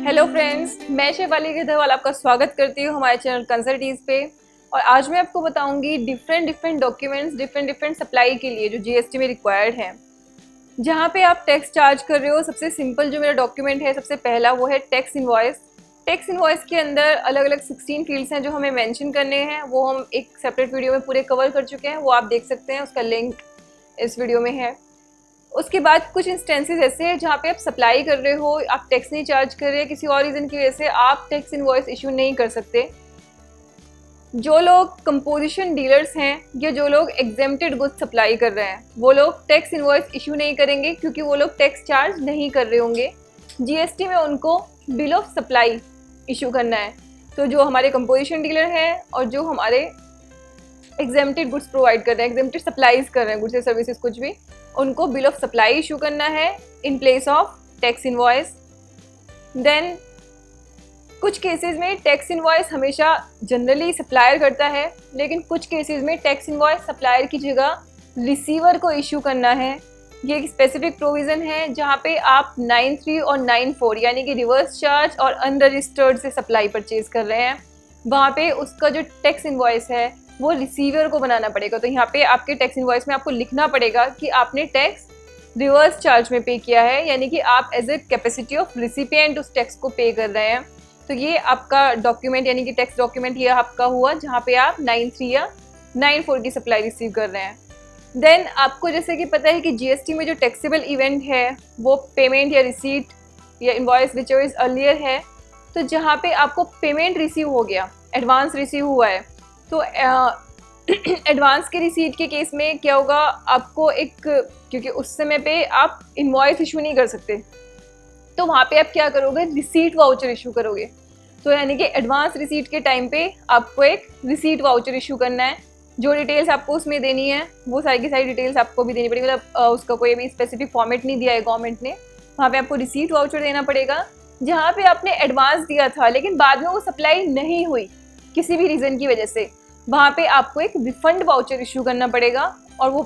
Hello friends, मैं शेफाली गिद्धरवाल आपका स्वागत करती हूँ हमारे चैनल कंसल्टीज पे। और आज मैं आपको बताऊंगी डिफरेंट डॉक्यूमेंट्स डिफरेंट सप्लाई के लिए जो जीएसटी में रिक्वायर्ड है। जहाँ पे आप टैक्स चार्ज कर रहे हो, सबसे सिंपल जो मेरा डॉक्यूमेंट है सबसे पहला वो है टैक्स इनवॉइस। टैक्स इनवॉइस के अंदर अलग अलग 16 फील्ड्स हैं जो हमें मेंशन करने हैं। वो हम एक सेपरेट वीडियो में पूरे कवर कर चुके हैं, वो आप देख सकते हैं, उसका लिंक इस वीडियो में है। उसके बाद कुछ इंस्टेंसेस ऐसे हैं जहाँ पे आप सप्लाई कर रहे हो, आप टैक्स नहीं चार्ज कर रहे, किसी और रीज़न की वजह से आप टैक्स इनवॉइस इशू नहीं कर सकते। जो लोग कंपोजिशन डीलर्स हैं या जो लोग एग्जेम्प्टेड गुड्स सप्लाई कर रहे हैं, वो लोग टैक्स इनवॉइस इशू नहीं करेंगे क्योंकि वो लोग टैक्स चार्ज नहीं कर रहे होंगे। जीएसटी में उनको बिल ऑफ सप्लाई इशू करना है। तो जो हमारे कंपोजिशन डीलर हैं और जो हमारे एग्जेम्प्टेड गुड्स प्रोवाइड कर रहे हैं, एग्जेम्प्टेड सप्लाईज कर रहे हैं, गुड्स या सर्विसेज कुछ भी, उनको बिल ऑफ सप्लाई इशू करना है in place of tax invoice. Then कुछ केसेस में टैक्स इनवॉइस हमेशा जनरली सप्लायर करता है, लेकिन कुछ केसेस में टैक्स इनवॉइस सप्लायर की जगह रिसीवर को इशू करना है। ये एक स्पेसिफिक प्रोविज़न है जहाँ पे आप 9(3) और 9(4) यानी कि रिवर्स चार्ज और अनरजिस्टर्ड से सप्लाई परचेज कर रहे हैं, वहाँ पे उसका जो टैक्स इनवॉइस है वो रिसीवर को बनाना पड़ेगा। तो यहाँ पे आपके टैक्स इनवॉइस में आपको लिखना पड़ेगा कि आपने टैक्स रिवर्स चार्ज में पे किया है, यानी कि आप as a capacity of recipient उस टैक्स को पे कर रहे हैं। तो ये आपका डॉक्यूमेंट यानी कि टैक्स डॉक्यूमेंट ये आपका हुआ जहाँ पे आप 9(3) या 9(4) की सप्लाई रिसीव कर रहे हैं। देन आपको जैसे कि पता है कि जीएसटी में जो टैक्सेबल इवेंट है वो पेमेंट या रिसीट या इनवॉइस विच इज अर्लियर है। तो जहाँ पे आपको पेमेंट रिसीव हो गया, एडवांस रिसीव हुआ है, तो एडवांस के रिसीट के केस में क्या होगा, आपको एक, क्योंकि उस समय पे आप इनवॉइस इशू नहीं कर सकते, तो वहाँ पे आप क्या करोगे, रिसीट वाउचर इशू करोगे। तो यानी कि एडवांस रिसीट के टाइम पे आपको एक रिसीट वाउचर इशू करना है। जो डिटेल्स आपको उसमें देनी है वो सारी की सारी डिटेल्स आपको भी देनी पड़ेगी, मतलब उसका कोई भी स्पेसिफिक फॉर्मेट नहीं दिया है गवर्नमेंट ने। वहाँ पे आपको रिसीट वाउचर देना पड़ेगा। जहाँ पे आपने एडवांस दिया था लेकिन बाद में वो सप्लाई नहीं हुई किसी भी रीज़न की वजह से, वहाँ पे आपको एक रिफंड वाउचर इशू करना पड़ेगा और वो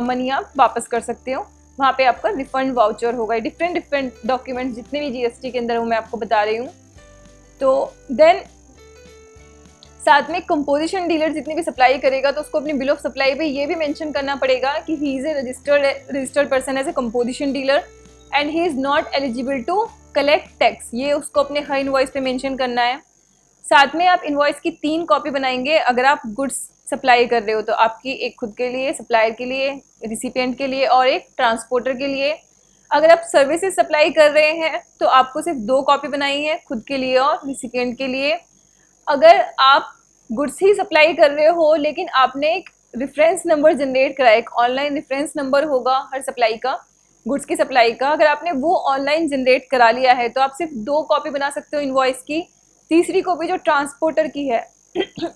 मनी आप वापस कर सकते हो। वहाँ पे आपका रिफंड वाउचर होगा। डिफरेंट डॉक्यूमेंट्स जितने भी जीएसटी के अंदर वो मैं आपको बता रही हूँ। तो देन साथ में कंपोजिशन डीलर जितनी भी सप्लाई करेगा तो उसको अपनी बिल ऑफ सप्लाई पे ये भी मेंशन करना पड़ेगा कि he is a registered person as a composition dealer and he is not eligible to collect tax. ये उसको अपने हर इनवॉइस पे मेंशन करना है। साथ में आप इनवॉइस की 3 कॉपी बनाएंगे अगर आप गुड्स सप्लाई कर रहे हो, तो आपकी एक खुद के लिए, सप्लायर के लिए, रिसिपिएंट के लिए और एक ट्रांसपोर्टर के लिए। अगर आप सर्विसेज सप्लाई कर रहे हैं तो आपको सिर्फ 2 कॉपी बनाई है, खुद के लिए और रिसिपिएंट के लिए। अगर आप गुड्स ही सप्लाई कर रहे हो लेकिन आपने एक रेफरेंस नंबर जनरेट कराया, एक ऑनलाइन रेफरेंस नंबर होगा हर सप्लाई का, गुड्स की सप्लाई का, अगर आपने वो ऑनलाइन जनरेट करा लिया है तो आप सिर्फ 2 कॉपी बना सकते हो इनवॉइस की। तीसरी कॉपी जो ट्रांसपोर्टर की है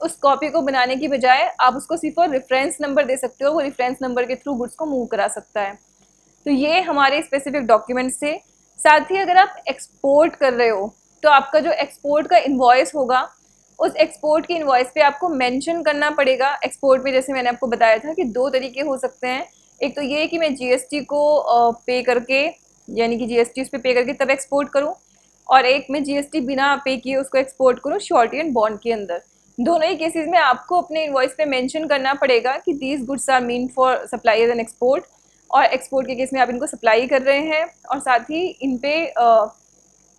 उस कॉपी को बनाने की बजाय आप उसको सिर्फ और रेफरेंस नंबर दे सकते हो, वो रेफरेंस नंबर के थ्रू गुड्स को मूव करा सकता है। तो ये हमारे स्पेसिफिक डॉक्यूमेंट्स से। साथ ही अगर आप एक्सपोर्ट कर रहे हो तो आपका जो एक्सपोर्ट का इन्वॉइस होगा उस एक्सपोर्ट की इन्वॉइस पे आपको मेंशन करना पड़ेगा। एक्सपोर्ट में जैसे मैंने आपको बताया था कि 2 तरीके हो सकते हैं। एक तो ये कि मैं जीएसटी को पे करके, यानी कि जीएसटी उस पर पे करके तब एक्सपोर्ट करूँ, और एक में जीएसटी बिना पे किए उसको एक्सपोर्ट करूँ श्योरिटी एंड बॉन्ड के अंदर। दोनों ही केसेस में आपको अपने इनवॉइस पे मेंशन करना पड़ेगा कि these goods are mean for supply as an export, और एक्सपोर्ट के केस में आप इनको सप्लाई कर रहे हैं और साथ ही इन पे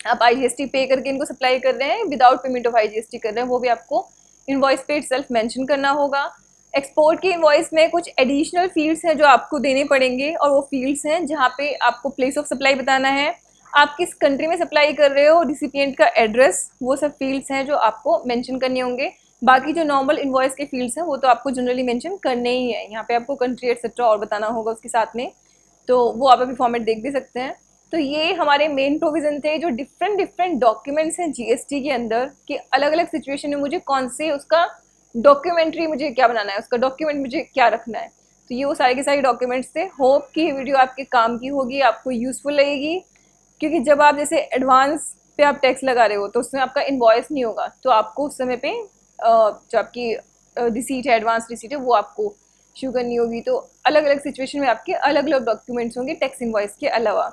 आप आईजीएसटी पे करके इनको सप्लाई कर रहे हैं, विदाउट पेमेंट ऑफ आईजीएसटी कर रहे हैं, वो भी आपको इनवॉइस पे इटसेल्फ मेंशन करना होगा। एक्सपोर्ट की इनवॉइस में कुछ एडिशनल फील्ड्स हैं जो आपको देने पड़ेंगे, और वो फील्ड्स हैं जहाँ पे आपको प्लेस ऑफ सप्लाई बताना है, आप किस कंट्री में सप्लाई कर रहे हो, रिसिपिएंट का एड्रेस, वो सब फील्ड्स हैं जो आपको मेंशन करने होंगे। बाकी जो नॉर्मल इनवॉइस के फील्ड्स हैं वो तो आपको जनरली मेंशन करने ही है। यहाँ पे आपको कंट्री एक्सेट्रा और बताना होगा उसके साथ में, तो वो आप अभी फॉर्मेट देख भी सकते हैं। तो ये हमारे मेन प्रोविज़न थे जो डिफरेंट डॉक्यूमेंट्स हैं जीएसटी के अंदर, कि अलग अलग सिचुएशन में मुझे कौन से उसका डॉक्यूमेंट्री मुझे क्या बनाना है, उसका डॉक्यूमेंट मुझे क्या रखना है। तो ये वो सारे के सारे डॉक्यूमेंट्स थे। होप कि ये वीडियो आपके काम की होगी, आपको यूज़फुल लगेगी, क्योंकि जब आप जैसे एडवांस पे आप टैक्स लगा रहे हो तो उसमें आपका इन्वॉइस नहीं होगा, तो आपको उस समय पे जो आपकी रिसीट है, एडवांस रिसीट है, वो आपको इशू करनी होगी। तो अलग अलग सिचुएशन में आपके अलग अलग डॉक्यूमेंट्स होंगे टैक्स इन्वॉइस के अलावा।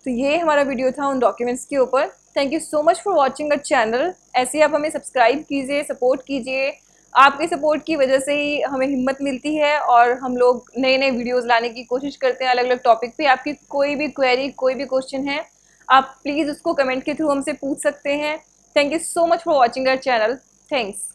तो ये हमारा वीडियो था उन डॉक्यूमेंट्स के ऊपर। Thank you so much for watching our channel. ऐसे ही आप हमें सब्सक्राइब कीजिए, सपोर्ट कीजिए। आपके सपोर्ट की वजह से ही हमें हिम्मत मिलती है और हम लोग नए नए वीडियोस लाने की कोशिश करते हैं अलग अलग टॉपिक पे। आपकी कोई भी क्वेरी, कोई भी क्वेश्चन है, आप प्लीज़ उसको कमेंट के थ्रू हमसे पूछ सकते हैं। Thank you so much for watching our channel. Thanks.